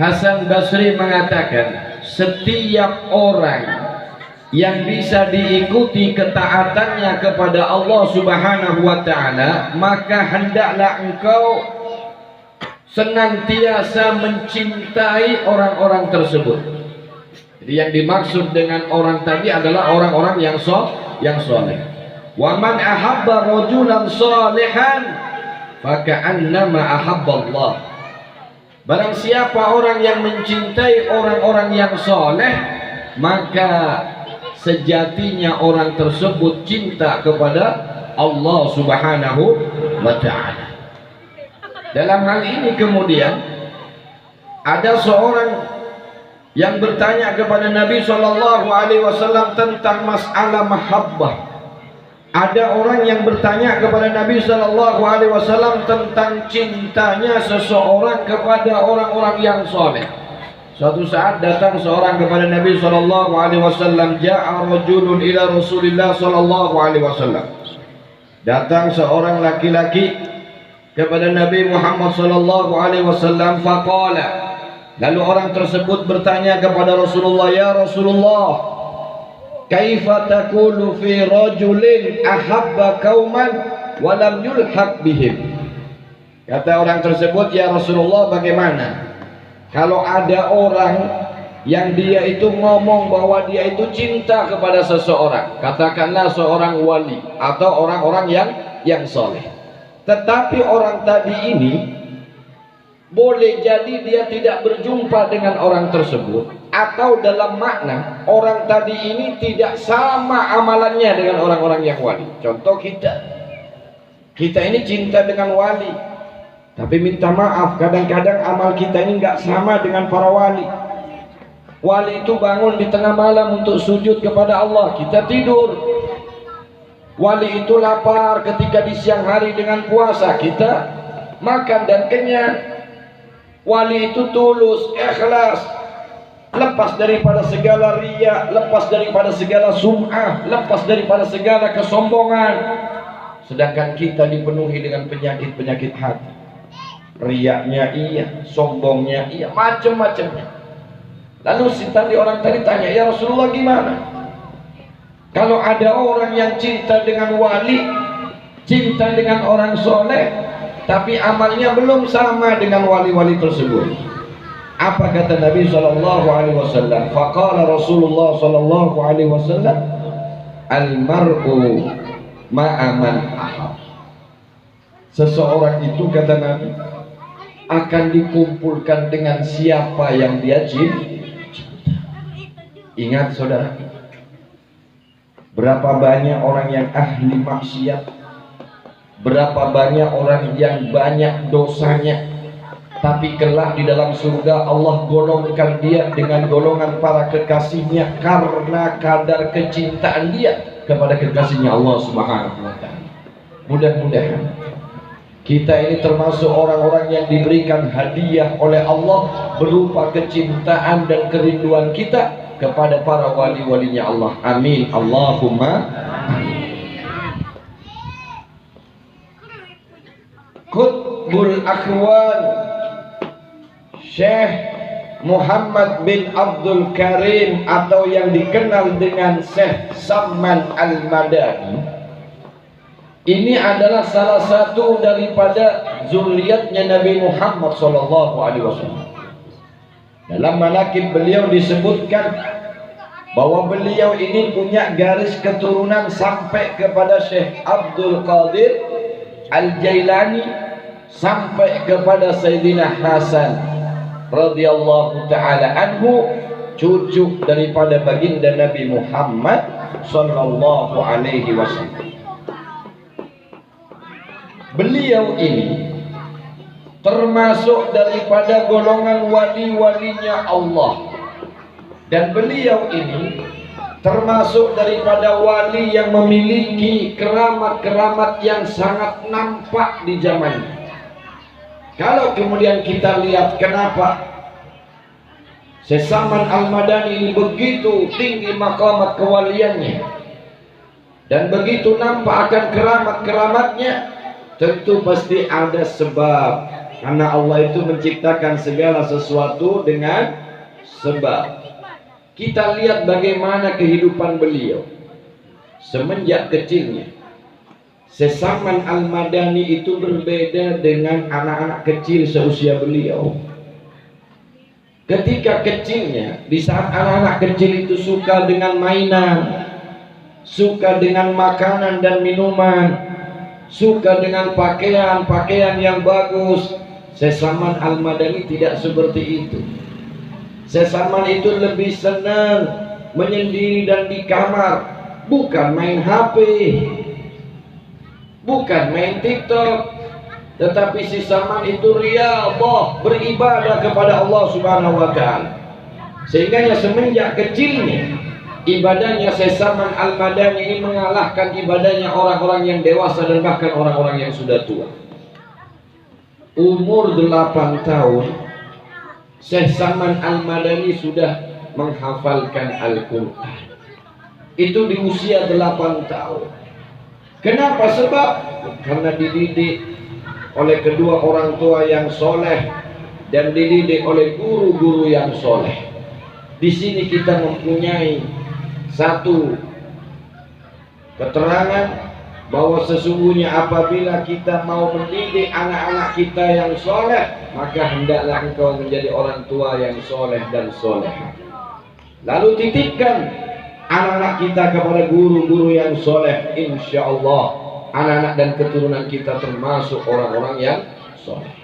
Hasan Basri mengatakan, setiap orang yang bisa diikuti ketaatannya kepada Allah Subhanahu wa ta'ala, maka hendaklah engkau senantiasa mencintai orang-orang tersebut. Jadi yang dimaksud dengan orang tadi adalah orang-orang yang soleh. Wa man ahabba rajulan salihan faka'annama ahabballah. Barang siapa orang yang mencintai orang-orang yang soleh, maka sejatinya orang tersebut cinta kepada Allah Subhanahu wa ta'ala. Dalam hal ini kemudian ada seorang yang bertanya kepada Nabi SAW tentang masalah mahabbah. Ada orang yang bertanya kepada Nabi SAW tentang cintanya seseorang kepada orang-orang yang soleh. Suatu saat datang seorang kepada Nabi SAW. Ja'a rajulun ila Rasulillah SAW. Datang seorang laki-laki kepada Nabi Muhammad SAW. Faqala, lalu orang tersebut bertanya kepada Rasulullah, ya Rasulullah, kaifa taqulu fi rajulin ahabba qauman wa lam yulhaq bihim. Kata orang tersebut, ya Rasulullah, bagaimana kalau ada orang yang dia itu ngomong bahwa dia itu cinta kepada seseorang, katakanlah seorang wali atau orang-orang yang soleh, tetapi orang tadi ini boleh jadi dia tidak berjumpa dengan orang tersebut, atau dalam makna orang tadi ini tidak sama amalannya dengan orang-orang yang wali. Contoh, kita ini cinta dengan wali, tapi minta maaf kadang-kadang amal kita ini nggak sama dengan para wali. Wali itu bangun di tengah malam untuk sujud kepada Allah, kita tidur. Wali itu lapar ketika di siang hari dengan puasa, kita makan dan kenyang. Wali itu tulus, ikhlas, lepas daripada segala riya, lepas daripada segala sum'ah, lepas daripada segala kesombongan. Sedangkan kita dipenuhi dengan penyakit-penyakit hati. Riyanya iya, sombongnya iya, macam-macamnya. Lalu si tadi orang tadi tanya, ya Rasulullah, gimana kalau ada orang yang cinta dengan wali, cinta dengan orang soleh, tapi amalnya belum sama dengan wali-wali tersebut? Apa kata Nabi SAW? Faqala Rasulullah SAW, al-mar'u ma'aman ahab. Seseorang itu, kata Nabi, akan dikumpulkan dengan siapa yang dia cinta. Ingat saudara, berapa banyak orang yang ahli maksiat, berapa banyak orang yang banyak dosanya, tapi kelak di dalam surga Allah golongkan dia dengan golongan para kekasihnya karena kadar kecintaan dia kepada kekasihnya Allah Subhanahu wa ta'ala. Mudah-mudahan kita ini termasuk orang-orang yang diberikan hadiah oleh Allah berupa kecintaan dan kerinduan kita kepada para wali-walinya Allah. Amin, Allahumma amin. Qutbul Akhwan Syekh Muhammad bin Abdul Karim, atau yang dikenal dengan Syekh Samman Al-Madani, ini adalah salah satu daripada zuriatnya Nabi Muhammad SAW. Dalam manaqib beliau disebutkan bahwa beliau ini punya garis keturunan sampai kepada Syekh Abdul Qadir Al-Jailani, sampai kepada Sayyidina Hasan radhiyallahu ta'ala anhu, cucu daripada baginda Nabi Muhammad sallallahu alaihi wasallam. Beliau ini termasuk daripada golongan wali-walinya Allah, dan beliau ini termasuk daripada wali yang memiliki keramat-keramat yang sangat nampak di zamannya. Kalau kemudian kita lihat kenapa Syekh Samman Al-Madani ini begitu tinggi maqamat kewaliannya dan begitu nampak akan keramat-keramatnya, tentu pasti ada sebab Karena Allah itu menciptakan segala sesuatu dengan sebab. Kita lihat bagaimana kehidupan beliau semenjak kecilnya. Sesaman Al-Madani itu berbeda dengan anak-anak kecil seusia beliau. Ketika kecilnya, di saat anak-anak kecil itu suka dengan mainan, suka dengan makanan dan minuman, suka dengan pakaian yang bagus, Sesaman Al-Madani tidak seperti itu. Sesaman itu lebih senang menyendiri dan di kamar, bukan main HP, bukan main TikTok, tetapi Sesaman itu riyadhah, beribadah kepada Allah Subhanahu wa taala. Sehingga semenjak kecilnya ibadahnya Sesaman Al-Madani ini mengalahkan ibadahnya orang-orang yang dewasa dan bahkan orang-orang yang sudah tua. Umur 8 tahun Sesaman Al-Madani sudah menghafalkan Al-Quran. Itu di usia 8 tahun. Kenapa? Sebab karena dididik oleh kedua orang tua yang soleh dan dididik oleh guru-guru yang soleh. Di sini kita mempunyai satu keterangan bahwa sesungguhnya apabila kita mau mendidik anak-anak kita yang soleh, maka hendaklah engkau menjadi orang tua yang soleh dan soleh. Lalu titipkan anak-anak kita kepada guru-guru yang soleh. Insya Allah anak-anak dan keturunan kita termasuk orang-orang yang soleh.